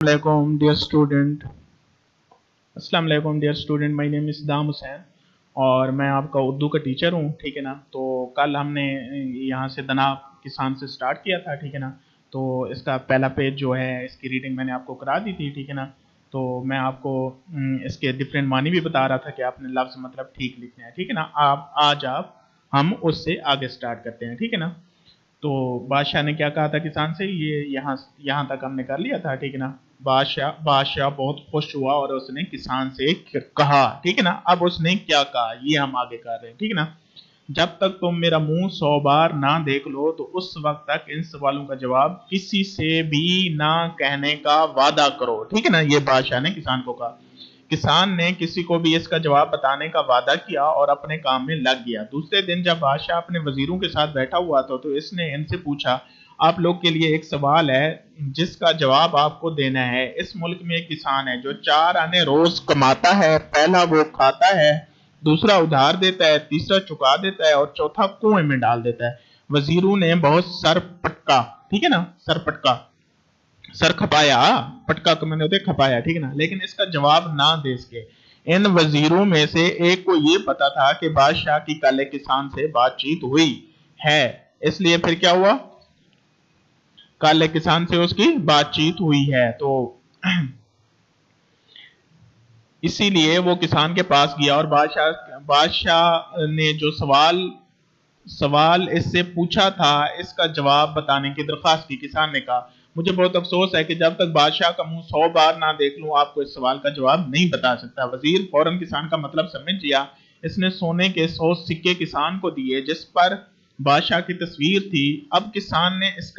Assalamualaikum dear student. अस्सलाम वालेकुम dear student, my name is Dam Hussain और मैं आपका उर्दू का टीचर हूँ। ठीक है ना। तो कल हमने यहाँ से दना किसान से स्टार्ट किया था। ठीक है ना। तो इसका पहला पेज जो है इसकी रीडिंग मैंने आपको करा दी थी। ठीक है ना। तो मैं आपको इसके डिफरेंट मानी भी बता रहा था कि आपने लफ्ज़ मतलब ठीक लिखने हैं। ठीक है ना। आप हम उससे आगे स्टार्ट करते हैं। ठीक है ना। तो बादशाह ने क्या कहा था किसान से, ये यहाँ यहाँ तक हमने कर लिया था। ठीक है ना। बादशाह बहुत खुश हुआ और उसने किसान से कहा। ठीक है ना। अब उसने क्या कहा ये हम आगे कर रहे हैं। ठीक है ना। जब तक तुम मेरा मुंह 100 बार ना देख लो तो उस वक्त तक इन सवालों का जवाब किसी से भी ना कहने का वादा करो। ठीक है ना। ये बादशाह ने किसान को कहा। किसान ने किसी को भी इसका जवाब बताने का वादा किया और अपने काम में लग गया। दूसरे दिन जब बादशाह अपने वजीरों के साथ बैठा हुआ था तो इसने इनसे पूछा, आप लोग के लिए एक सवाल है जिसका जवाब आपको देना है। इस मुल्क में एक किसान है जो 4 आने रोज कमाता है। पहला वो खाता है, दूसरा उधार देता है, तीसरा चुका देता है और चौथा कुएं में डाल देता है। वजीरों ने बहुत सर पटका। ठीक है ना। सर पटका, सर खपाया, पटका को मैंने होते खपाया। ठीक है ना। लेकिन इसका जवाब ना दे सके। इन वजीरों में से एक को ये पता था कि बादशाह की कल किसान से बातचीत हुई है, इसलिए फिर क्या हुआ, कल किसान से उसकी बातचीत हुई है। तो इसीलिए वो किसान के पास गया और बादशाह ने जो सवाल सवाल इससे पूछा था इसका जवाब बताने की दरख्वास्त की। किसान ने कहा, मुझे बहुत अफसोस है कि जब तक बादशाह का मुंह 100 बार ना देख लूं आपको इस सवाल का जवाब नहीं बता सकता। वजीर फौरन किसान का मतलब समझ गया। इसने सोने के 100 सिक्के किसान को दिए जिस पर बादशाह की तस्वीर थी। अब किसान ने इस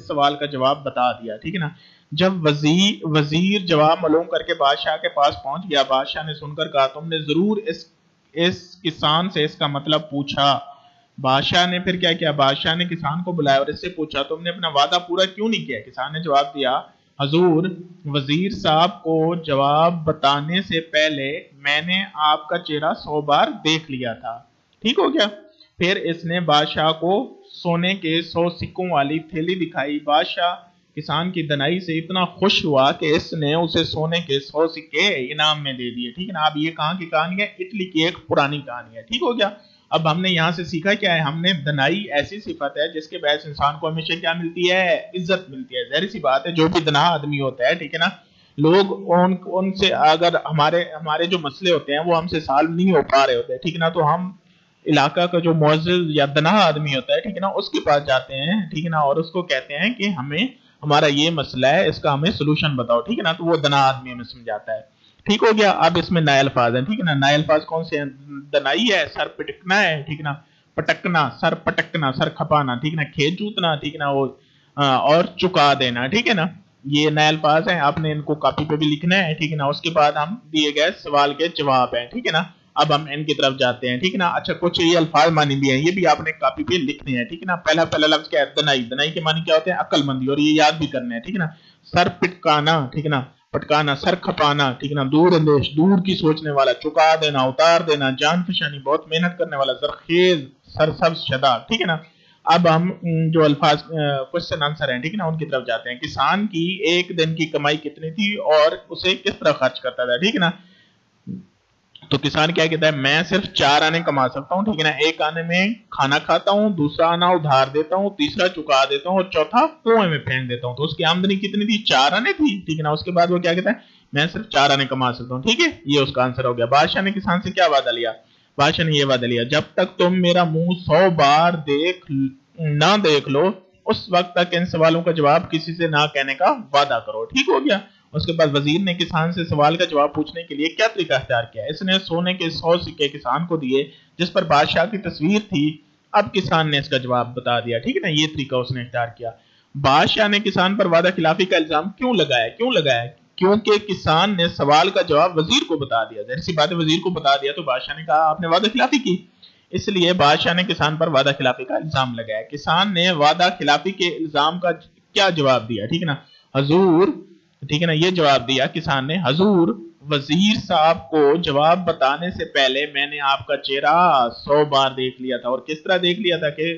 सवाल का जवाब बता दिया। ठीक है ना। जब वजीर जवाब मालूम करके बादशाह के पास पहुंच गया, बादशाह ने सुनकर कहा, तुमने जरूर इस किसान से इसका मतलब पूछा। बादशाह ने फिर क्या किया, बादशाह ने किसान को बुलाया और इससे पूछा, तुमने अपना वादा पूरा क्यों नहीं किया। किसान ने जवाब दिया, हजूर, वजीर साहब को जवाब बताने से पहले मैंने आपका चेहरा 100 बार देख लिया था। ठीक हो गया। फिर इसने बादशाह को सोने के 100 सिक्कों वाली थैली दिखाई। बादशाह किसान की दनाई से इतना खुश हुआ कि इसने उसे सोने के 100 सिक्के इनाम में दे दिए। ठीक है ना। अब ये कहाँ की कहानी है, इटली की एक पुरानी कहानी है। ठीक हो गया। अब हमने यहाँ से सीखा क्या है, हमने दनाई ऐसी सिफत है जिसके बहस इंसान को हमेशा क्या मिलती है, इज्जत मिलती है। जाहिर सी बात है, जो भी दना आदमी होता है, ठीक है ना, लोग उनसे अगर हमारे हमारे जो मसले होते हैं वो हमसे सॉल्व नहीं हो पा रहे होते, ठीक है ना, तो हम इलाका का जो मुअज़्ज़िज़ या दना आदमी होता है, ठीक है ना, उसके पास जाते हैं, ठीक है ना, और उसको कहते हैं कि हमें हमारा ये मसला है, इसका हमें सोल्यूशन बताओ। ठीक है ना। तो वो दना आदमी हमें समझाता है। ठीक हो गया। अब इसमें नए अल्फाज हैं। ठीक है ना। नए अल्फाज कौन से हैं, दनाई है, सर पिटकना है, ठीक है ना, पटकना, सर पटकना, सर खपाना, ठीक है ना, खेत जूतना, ठीक है ना, वो और चुका देना। ठीक है ना। ये नए अल्फाज हैं, आपने इनको कॉपी पे भी लिखना है। ठीक है ना। उसके बाद हम दिए गए सवाल के जवाब हैं। ठीक है ना। अब हम इनकी तरफ जाते हैं। ठीक है ना। अच्छा, कुछ ये अल्फाज मानी भी हैं, ये भी आपने कॉपी पे लिखने हैं। ठीक है ना। पहला पहला लफ्ज क्या है, दनाई। दनाई के मानी क्या होते हैं, अक्लमंदी, और ये याद भी करने हैं। ठीक है ना। सर पिटकाना, ठीक है ना, पटकाना, सर खपाना, ठीक है ना, दूर अंदेश, दूर की सोचने वाला, चुका देना, उतार देना, जान फशानी, बहुत मेहनत करने वाला, जरखेज, सरसब्ज शदा। ठीक है ना। अब हम जो अल्फाज क्वेश्चन आंसर हैं, ठीक है ना, उनकी तरफ जाते हैं। किसान की एक दिन की कमाई कितनी थी और उसे किस तरह खर्च करता था। ठीक है ना। तो किसान क्या कहता है, मैं सिर्फ 4 आने कमा सकता हूँ, ठीक है ना, एक आने में खाना खाता हूँ, दूसरा आना उधार देता हूँ, तीसरा चुका देता हूँ और चौथा कुएं में फेंक देता हूँ। तो उसकी आमदनी कितनी थी, 4 आने थी। ठीक है ना। उसके बाद वो क्या कहता है, मैं सिर्फ 4 आने कमा सकता हूँ। ठीक है, ये उसका आंसर हो गया। बादशाह ने किसान से क्या वादा लिया, बादशाह ने ये वादा लिया, जब तक तुम मेरा मुंह 100 बार देख लो उस वक्त तक इन सवालों का जवाब किसी से ना कहने का वादा करो। ठीक हो गया। उसके बाद वजीर ने किसान से सवाल का जवाब पूछने के लिए क्या तरीका अख्तियार किया, इसने सोने के 100 सिक्के किसान को दिए जिस पर बादशाह की तस्वीर थी। अब किसान ने इसका जवाब बता दिया। ठीक है ना। ये तरीका उसने अख्तियार किया। बादशाह ने किसान पर वादा खिलाफी का इल्जाम क्यों लगाया, क्योंकि किसान ने सवाल का जवाब वजीर को बता दिया। जाहिर सी बात है, वजीर को बता दिया तो बादशाह ने कहा आपने वादा खिलाफी की, इसलिए बादशाह ने किसान पर वादा खिलाफी का इल्जाम लगाया। किसान ने वादा खिलाफी के इल्जाम का क्या जवाब दिया, ठीक है ना, हजूर, ठीक है ना, ये जवाब दिया किसान ने, हजूर, वजीर साहब को जवाब बताने से पहले मैंने आपका चेहरा 100 बार देख लिया था। और किस तरह देख लिया था कि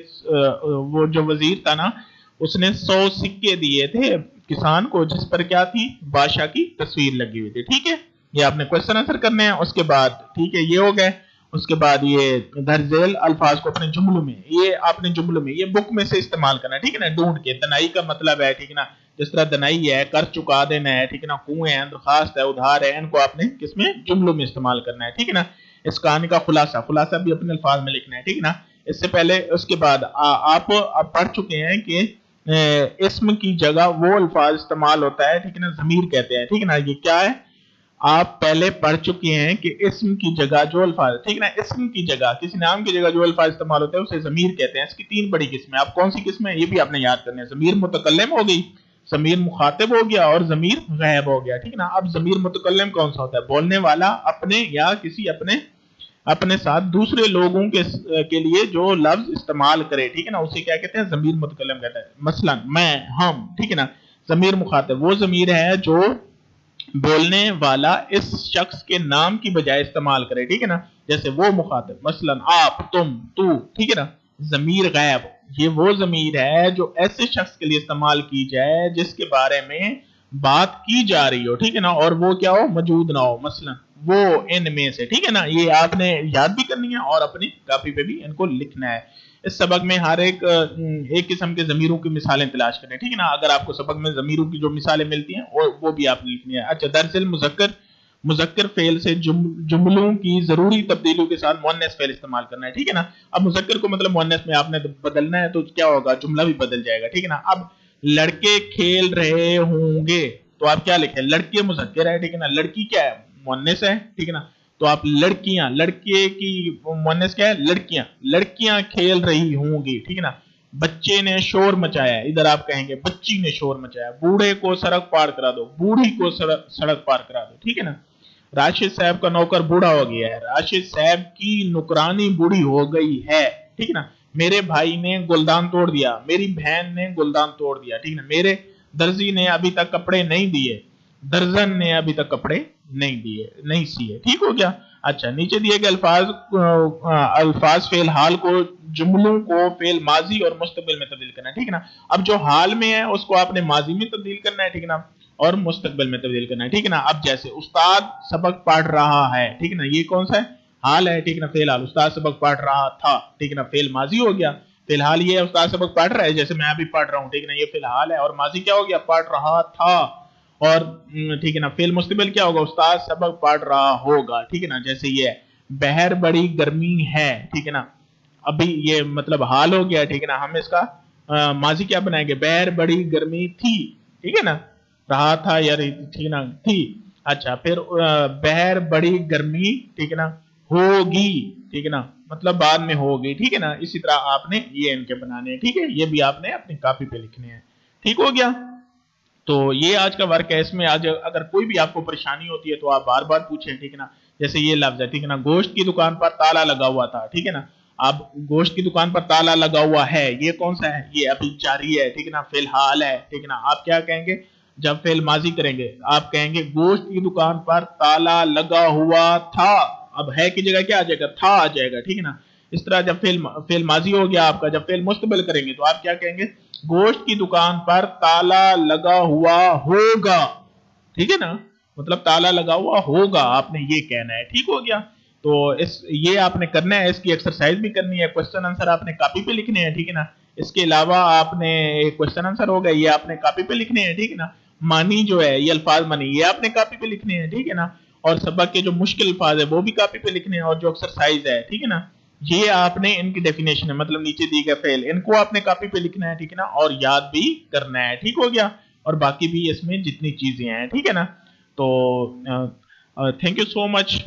वो जो वजीर था ना, उसने 100 सिक्के दिए थे کسان کو جس پر کیا تھی؟ بادشاہ کی تصویر لگی ہوئی تھی. ٹھیک ہے، یہ آپ نے کوشچن آنسر کرنے ہیں. اس کے بعد ٹھیک ہے یہ ہو گئے. اس کے بعد یہ درج ذیل الفاظ کو اپنے جملوں میں، یہ اپنے جملوں میں، یہ بک میں سے استعمال کرنا ہے. ٹھیک ہے نا، ڈھونڈ کے. دنائی کا مطلب ہے ٹھیک ہے نا، جس طرح دنائی ہے کر چکا دینا ہے ٹھیک ہے نا، کنویں ہے، درخواست ہے، ادھار ہے، ان کو آپ نے کس میں؟ جملوں میں استعمال کرنا ہے. ٹھیک ہے نا. اس کہانی کا خلاصہ بھی اپنے الفاظ میں لکھنا ہے. ٹھیک ہے نا. اس سے پہلے اس کے بعد آپ پڑھ چکے ہیں کہ اسم کی جگہ وہ الفاظ استعمال ہوتا ہے ٹھیک ہے نا، ضمیر کہتے ہیں. ٹھیک ہے نا. یہ کیا ہے؟ آپ پہلے پڑھ چکے ہیں کہ اسم کی جگہ جو الفاظ ٹھیک ہے نا، اسم کی جگہ کسی نام کی جگہ جو الفاظ استعمال ہوتے ہیں اسے ضمیر کہتے ہیں. اس کی 3 بڑی قسمیں. آپ کون سی قسمیں؟ یہ بھی آپ نے یاد کرنے ہیں. ضمیر متکلم ہو گئی، ضمیر مخاطب ہو گیا، اور ضمیر غائب ہو گیا. ٹھیک ہے نا. اب ضمیر متکلم کون سا ہوتا ہے؟ بولنے والا اپنے یا کسی اپنے ساتھ دوسرے لوگوں کے لیے جو لفظ استعمال کرے. ٹھیک ہے نا، اسے کیا کہتے ہیں؟ ضمیر متکلم کہتے ہیں. مثلا میں، ہم. ٹھیک ہے نا. ضمیر مخاطب وہ ضمیر ہے جو بولنے والا اس شخص کے نام کی بجائے استعمال کرے. ٹھیک ہے نا. جیسے وہ مخاطب، مثلا آپ، تم، تو. ٹھیک ہے نا. ضمیر غائب یہ وہ ضمیر ہے جو ایسے شخص کے لیے استعمال کی جائے جس کے بارے میں بات کی جا رہی ہو. ٹھیک ہے نا. اور وہ کیا ہو؟ موجود نہ ہو. مثلا وہ ان میں سے. ٹھیک ہے نا. یہ آپ نے یاد بھی کرنی ہے اور اپنی کاپی پہ بھی ان کو لکھنا ہے. اس سبق میں ہر ایک قسم کے ضمیروں کی مثالیں تلاش کریں. ٹھیک ہے نا. اگر آپ کو سبق میں ضمیروں کی جو مثالیں ملتی ہیں وہ بھی آپ نے لکھنی ہے. اچھا، درج ذیل مذکر فعل سے جملوں کی ضروری تبدیلیوں کے ساتھ مؤنث فعل استعمال کرنا ہے. ٹھیک ہے نا. اب مذکر کو مطلب مؤنث میں آپ نے بدلنا ہے تو کیا ہوگا؟ جملہ بھی بدل جائے گا. ٹھیک ہے نا. اب لڑکے کھیل رہے ہوں گے تو آپ کیا لکھیں؟ لڑکے مذکر ہے. ٹھیک ہے نا. لڑکی کیا ہے؟ مؤنث ہے. ٹھیک ہے نا. تو آپ لڑکیاں، لڑکے کی مؤنث کیا ہے؟ لڑکیاں. لڑکیاں کھیل رہی ہوں گی. ٹھیک ہے نا. بچے نے شور مچایا، ادھر آپ کہیں گے بچی نے شور مچایا. بوڑھے کو سڑک پار کرا دو، بوڑھی کو سڑک پار کرا دو. ٹھیک ہے نا. راشد صاحب کا نوکر بوڑھا ہو گیا ہے، راشد صاحب کی نوکرانی بوڑھی ہو گئی ہے. ٹھیک ہے نا. میرے بھائی نے گلدان توڑ دیا، میری بہن نے گلدان توڑ دیا. ٹھیک ہے نا. میرے درزی نے ابھی تک کپڑے نہیں دیے، درزن نے ابھی تک کپڑے نہیں سیے. ٹھیک ہو گیا. اچھا، نیچے دیے گئے الفاظ فعل حال کو جملوں کو فعل ماضی اور مستقبل میں تبدیل کرنا ہے. ٹھیک ہے نا. اب جو حال میں ہے اس کو آپ نے ماضی میں تبدیل کرنا ہے. ٹھیک ہے نا. اور مستقبل میں تبدیل کرنا ہے. ٹھیک ہے نا. اب جیسے استاد سبق پڑھ رہا ہے. ٹھیک ہے نا. یہ کون سا ہے؟ حال ہے. ٹھیک ہے نا. فعل حال. استاد سبق پڑھ رہا تھا. ٹھیک ہے نا. فعل ماضی ہو گیا. فی الحال یہ استاد سبق پڑھ رہا ہے، جیسے میں ابھی پڑھ رہا ہوں. ٹھیک ہے نا. یہ فی الحال ہے. اور ماضی کیا ہو گیا؟ پڑھ رہا تھا. اور ٹھیک ہے نا. فعل مستقبل کیا ہوگا؟ استاد سبق پڑھ رہا ہوگا. ٹھیک ہے نا. جیسے یہ بہر بڑی گرمی ہے. ٹھیک ہے نا. ابھی یہ مطلب حال ہو گیا. ٹھیک ہے نا. ہم اس کا ماضی کیا بنائیں گے؟ بہر بڑی گرمی تھی. ٹھیک ہے نا. رہا تھا یا رہی تھی. ٹھیک ہے نا. تھی. اچھا، پھر بہر بڑی گرمی ٹھیک ہے نا ہوگی. ٹھیک ہے نا. مطلب بعد میں ہوگی. ٹھیک ہے نا. اسی طرح آپ نے یہ ان کے بنانے ہیں. ٹھیک ہے. یہ بھی آپ نے اپنی کاپی پہ لکھنے ہیں. ٹھیک ہو گیا. تو یہ آج کا ورک ہے. اس میں آج اگر کوئی بھی آپ کو پریشانی ہوتی ہے تو آپ بار بار پوچھیں. ٹھیک ہے نا. جیسے یہ لفظ ہے. ٹھیک ہے نا. گوشت کی دکان پر تالا لگا ہوا تھا. ٹھیک ہے نا. اب گوشت کی دکان پر تالا لگا ہوا ہے، یہ کون سا ہے؟ یہ ابھی جاری ہے. ٹھیک ہے نا. فی الحال ہے. ٹھیک ہے نا. آپ کیا کہیں گے جب فعل ماضی کریں گے؟ آپ کہیں گے گوشت کی دکان پر تالا لگا ہوا تھا. اب ہے کی جگہ کیا آ جائے گا؟ تھا آ جائے گا. ٹھیک ہے نا. اس طرح جب فعل ماضی ہو گیا آپ کا، جب فعل مستقبل کریں گے تو آپ کیا کہیں گے؟ گوشت کی دکان پر تالا لگا ہوا ہوگا. ٹھیک ہے نا. مطلب تالا لگا ہوا ہوگا، آپ نے یہ کہنا ہے. ٹھیک ہو گیا. تو یہ آپ نے کرنا ہے. اس کی ایکسرسائز بھی کرنی ہے. کوشچن آنسر آپ نے کاپی پہ لکھنے ہیں. ٹھیک ہے نا. اس کے علاوہ آپ نے ایک کوشچن آنسر ہوگا، یہ آپ نے کاپی پہ لکھنے ہیں. ٹھیک ہے نا. مانی جو ہے، یہ الفاظ مانی، یہ آپ نے کاپی پہ لکھنے ہیں. ٹھیک ہے نا. اور سبق کے جو مشکل الفاظ ہے وہ بھی کاپی پہ لکھنے ہیں. اور جو ایکسرسائز ہے ٹھیک ہے نا، یہ آپ نے ان کی ڈیفینیشن ہے، مطلب نیچے دی گئے فعل، ان کو آپ نے کاپی پہ لکھنا ہے. ٹھیک ہے نا. اور یاد بھی کرنا ہے. ٹھیک ہو گیا. اور باقی بھی اس میں جتنی چیزیں ہیں. ٹھیک ہے نا. تو تھینک یو سو مچ.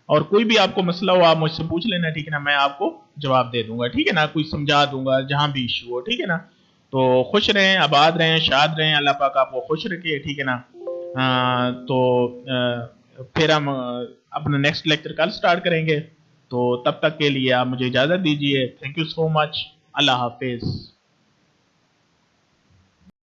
اور کوئی بھی آپ کو مسئلہ ہو آپ مجھ سے پوچھ لینا. ٹھیک ہے نا. میں آپ کو جواب دے دوں گا. ٹھیک ہے نا. کوئی سمجھا دوں گا جہاں بھی ایشو ہو. ٹھیک ہے نا. تو خوش رہیں، آباد رہیں، شاد رہیں. اللہ پاک آپ کو خوش رکھے. ٹھیک ہے نا. تو پھر ہم اپنا نیکسٹ لیکچر کل سٹارٹ کریں گے. تو تب تک کے لیے آپ مجھے اجازت دیجیے. تھینک یو سو مچ. اللہ حافظ.